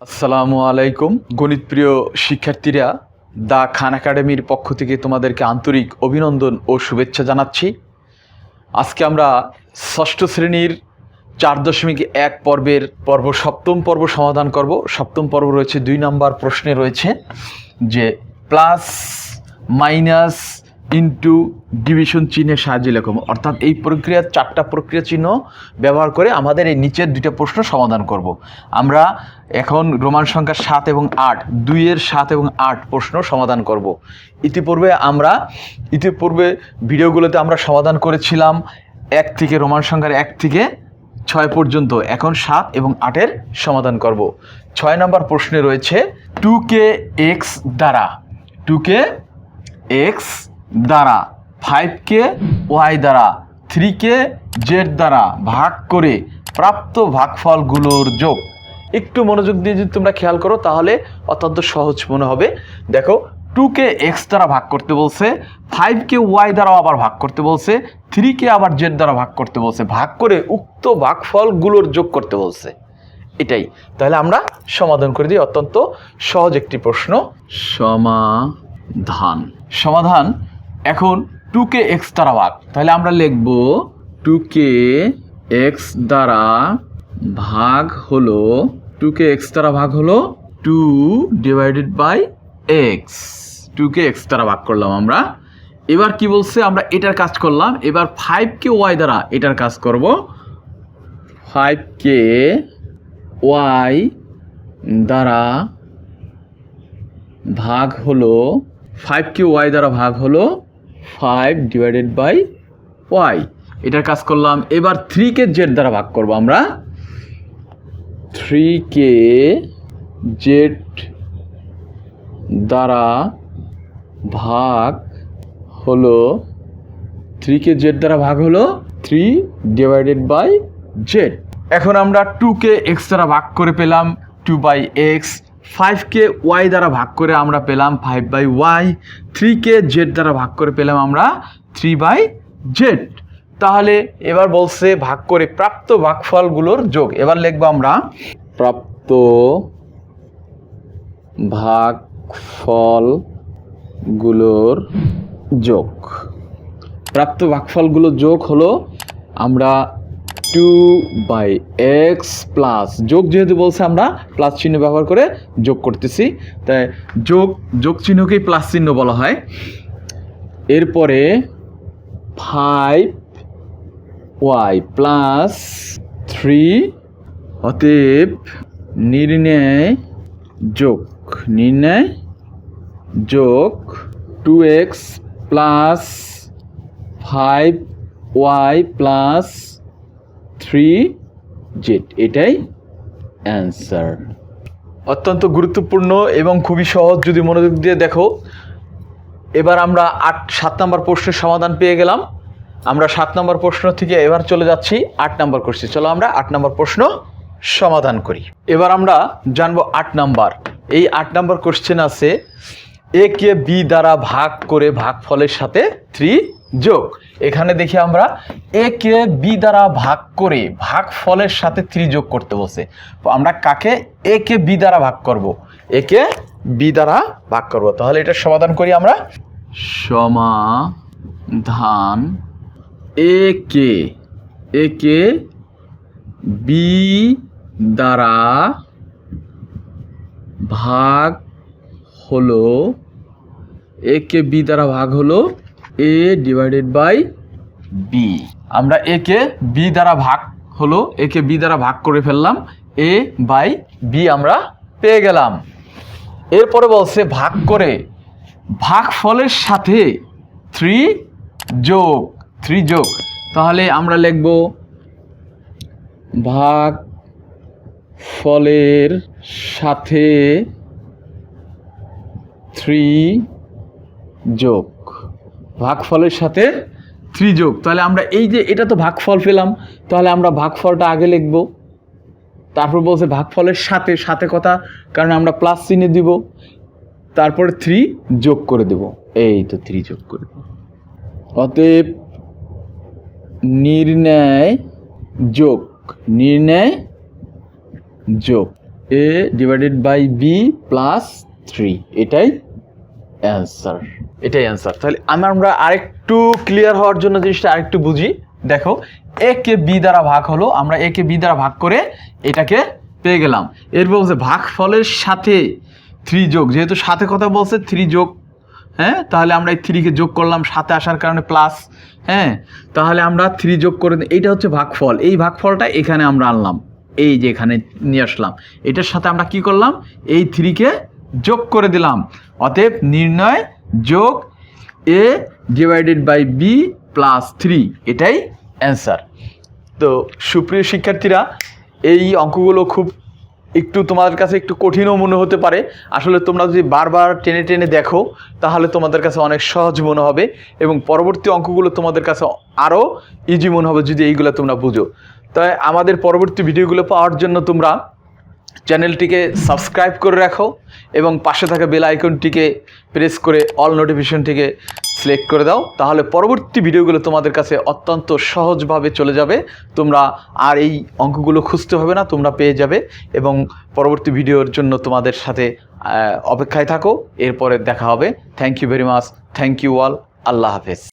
আসসালামু আলাইকুম গণিত প্রিয় শিক্ষার্থীরা, দা খান একাডেমির পক্ষ থেকে তোমাদেরকে আন্তরিক অভিনন্দন ও শুভেচ্ছা জানাচ্ছি। আজকে আমরা ষষ্ঠ শ্রেণীর 4.1 পর্বের সপ্তম পর্ব সমাধান করব। সপ্তম পর্ব রয়েছে 2 নম্বর প্রশ্নে রয়েছে যে প্লাস মাইনাস ইন্টু ডিভিশন চিহ্নের সাহায্যে লেখো, অর্থাৎ এই প্রক্রিয়ার 4টা প্রক্রিয়া চিহ্ন ব্যবহার করে আমাদের এই নিচের 2টা প্রশ্ন সমাধান করব। আমরা এখন রোমান সংখ্যা 7 এবং 8, 2-এর 7 এবং 8 প্রশ্ন সমাধান করব। ইতিপূর্বে ভিডিওগুলোতে আমরা সমাধান করেছিলাম 1 থেকে রোমান সংখ্যার 1 থেকে 6 পর্যন্ত। এখন 7 এবং 8-এর সমাধান করব। 6 নম্বর প্রশ্নে রয়েছে 2কে x দ্বারা 5কে y দ্বারা 3কে z দ্বারা ভাগ করে প্রাপ্ত ভাগফলগুলোর যোগ। একটু মনোযোগ দিয়ে যদি তোমরা খেয়াল করো তাহলে অত্যন্ত সহজ মনে হবে। দেখো, 2কে x দ্বারা ভাগ করতে বলছে, 5কে y দ্বারাও আবার ভাগ করতে বলছে, 3কে আবার z দ্বারা ভাগ করতে বলছে, ভাগ করে উক্ত ভাগফলগুলোর যোগ করতে বলছে। এটাই, তাহলে আমরা সমাধান করে দিই। অত্যন্ত সহজ একটি প্রশ্ন। সমাধান এখন 2কে x দ্বারা ভাগ, তাহলে আমরা লিখব 2কে x দ্বারা ভাগ হলো 2 ডিভাইডেড বাই x। 2কে x দ্বারা ভাগ করলাম আমরা। এবার কি বলছে, আমরা এটার কাজ করলাম। এবার 5কে y দ্বারা এটার কাজ করব। 5কে y দ্বারা ভাগ হলো 5কে y দ্বারা ভাগ হলো 5 ডিভাইডেড বাই y, এটার কাজ করলাম। এবার 3কে z দ্বারা ভাগ করব আমরা। 3কে z দ্বারা ভাগ হলো 3কে z দ্বারা ভাগ হলো 3 ডিভাইডেড বাই z। এখন আমরা 2কে x দ্বারা ভাগ করে পেলাম 2/x, 5কে y দ্বারা ভাগ করে আমরা পেলাম 5/y, 3কে z দ্বারা ভাগ করে পেলাম আমরা 3/z। তাহলে এবার বলছে ভাগ করে প্রাপ্ত ভাগফলগুলোর যোগ। এবার লিখব আমরা প্রাপ্ত ভাগফলগুলোর যোগ। প্রাপ্ত ভাগফলগুলোর যোগ হলো আমরা 2/x প্লাস, যোগ যেহেতু বলছে আমরা প্লাস চিহ্ন ব্যবহার করে যোগ করতেছি, তাই যোগ চিহ্নকেই প্লাস চিহ্ন বলা হয়। এরপরে 5y প্লাস 3, অতএব নির্ণয় যোগ 2x plus 5y plus 3z, এটাই অ্যান্সার। অত্যন্ত গুরুত্বপূর্ণ এবং খুবই সহজ যদি মনোযোগ দিয়ে দেখো। এবার আমরা 7 নম্বর প্রশ্নের সমাধান পেয়ে গেলাম। আমরা 7 নম্বর প্রশ্ন থেকে এবার চলে যাচ্ছি 8 নম্বর কোশ্চেন। চলো আমরা 8 নম্বর প্রশ্ন সমাধান করি। এবার আমরা জানবো 8 নম্বর। এই 8 নম্বর কোশ্চেন আছে a কে b দ্বারা ভাগ করে ভাগফলের সাথে 3 যোগ। এখানে দেখি আমরা a কে b দ্বারা ভাগ করে ভাগফলের সাথে 3 যোগ করতে বলছে। আমরা কাকে a কে b দ্বারা ভাগ করব? a কে b দ্বারা ভাগ করব। তাহলে এটা সমাধান করি আমরা। সমাধান a কে b দ্বারা ভাগ হলো a কে b দ্বারা ভাগ হলো a ডিভাইডেড বাই b। আমরা a কে b দ্বারা ভাগ হলো a কে b দ্বারা ভাগ করে ফেললাম, a বাই b আমরা পেয়ে গেলাম। এরপরে বলছে ভাগ করে ভাগফলের সাথে 3 যোগ। তাহলে আমরা লিখব ভাগফলের সাথে 3 যোগ। ভাগফলের সাথে 3 যোগ। তাহলে আমরা এই যে এটা তো ভাগফল পেলাম, তাহলে আমরা ভাগফলটা আগে লিখব। তারপর বলছে ভাগফলের সাথে কথা, কারণ আমরা প্লাস চিহ্ন দিব, তারপরে 3 যোগ করে দেব। এই তো 3 যোগ করে দেব। অতএব নির্ণয় যোগ এ ডিভাইডেড বাই বি প্লাস 3, এটাই অ্যান্সার। তাহলে আমরা আরেকটু ক্লিয়ার হওয়ার জন্য জিনিসটা আরেকটু বুঝি। দেখো, এ কে বি দ্বারা ভাগ হলো, আমরা এ কে বি দ্বারা ভাগ করে এটাকে পেয়ে গেলাম। এরপর বলছে ভাগফলের সাথে 3 যোগ, যেহেতু সাথে কথা বলছে 3 যোগ, হ্যাঁ, তাহলে আমরা এই 3কে যোগ করলাম, সাথে আসার কারণে প্লাস, হ্যাঁ, তাহলে আমরা 3 যোগ করে এইটা হচ্ছে ভাগফল। এই ভাগফলটা এখানে আমরা আনলাম, এই যে এখানে নিয়ে আসলাম, এটার সাথে আমরা কি করলাম, এই 3কে যোগ করে দিলাম। অতএব নির্ণয় যোগ এ ডিভাইডেড বাই বি প্লাস 3, এটাই অ্যান্সার। তো সুপ্রিয় শিক্ষার্থীরা, এই অঙ্কগুলো খুব একটু তোমাদের কাছে একটু কঠিনও মনে হতে পারে। আসলে তোমরা যদি বারবার টেনে টেনে দেখো তাহলে তোমাদের কাছে অনেক সহজ মনে হবে এবং পরবর্তী অঙ্কগুলো তোমাদের কাছে আরও ইজি মনে হবে যদি এইগুলো তোমরা বুঝো। তাই আমাদের পরবর্তী ভিডিওগুলো পাওয়ার জন্য তোমরা চ্যানেলটিকে সাবস্ক্রাইব করে রাখো এবং পাশে থাকা বেল আইকনটিকে প্রেস করে অল নোটিফিকেশনটিকে সিলেক্ট করে দাও, তাহলে পরবর্তী ভিডিওগুলো তোমাদের কাছে অত্যন্ত সহজভাবে চলে যাবে। তোমরা আর এই অঙ্কগুলো খুঁজতে হবে না, তোমরা পেয়ে যাবে এবং পরবর্তী ভিডিওর জন্য তোমাদের সাথে অপেক্ষায় থাকো। এরপরে দেখা হবে। Thank you very much, thank you all, আল্লাহ হাফেজ।